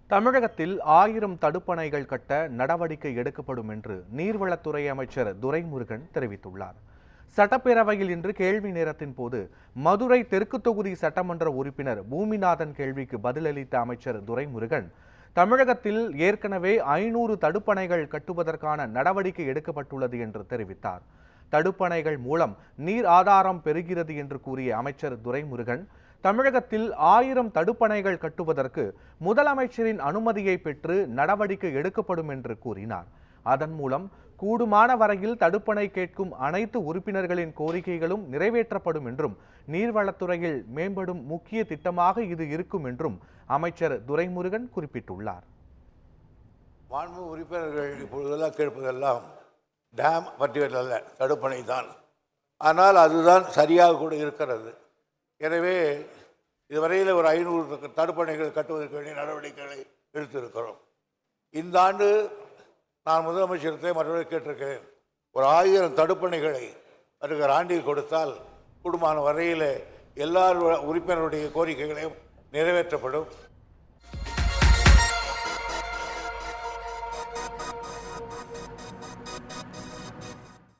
தமிழகத்தில் 1000 தடுப்பணைகள் கட்ட நடவடிக்கை எடுக்கப்படும் என்று நீர்வளத்துறை அமைச்சர் துரைமுருகன் தெரிவித்துள்ளார். சட்டப்பேரவையில் இன்று கேள்வி நேரத்தின் போது மதுரை தெற்கு தொகுதி சட்டமன்ற உறுப்பினர் பூமிநாதன் கேள்விக்கு பதிலளித்த அமைச்சர் துரைமுருகன், தமிழகத்தில் ஏற்கனவே 500 தடுப்பணைகள் கட்டுவதற்கான நடவடிக்கை எடுக்கப்பட்டுள்ளது என்று தெரிவித்தார். தடுப்பணைகள் மூலம் நீர் ஆதாரம் பெறுகிறது என்று கூறிய அமைச்சர் துரைமுருகன், தமிழகத்தில் 1000 தடுப்பணைகள் கட்டுவதற்கு முதலமைச்சரின் அனுமதியை பெற்று நடவடிக்கை எடுக்கப்படும் என்று கூறினார். அதன் மூலம் கூடுமான வரையில் தடுப்பணை கேட்கும் அனைத்து உறுப்பினர்களின் கோரிக்கைகளும் நிறைவேற்றப்படும் என்றும், நீர்வளத்துறையில் மேம்படும் முக்கிய திட்டமாக இது இருக்கும் என்றும் அமைச்சர் துரைமுருகன் குறிப்பிட்டுள்ளார். மாண்பு உறுப்பினர்கள் இப்பொழுதெல்லாம் கேட்பதெல்லாம் டேம் பற்றியதல்ல, தடுப்பணை தான். ஆனால் அதுதான் சரியாக கூட இருக்கிறது. எனவே இதுவரையில் ஒரு 500 தடுப்பணைகள் கட்டுவதற்கு வேண்டிய நடவடிக்கைகளை எடுத்திருக்கிறோம். இந்த ஆண்டு நான் முதலமைச்சரத்தை மற்றவர்கள் கேட்டிருக்கிறேன், ஒரு 1000 தடுப்பணைகளை வருகிற ஆண்டில் கொடுத்தால் கூடுமான வரையில் எல்லா உறுப்பினருடைய கோரிக்கைகளையும் நிறைவேற்றப்படும்.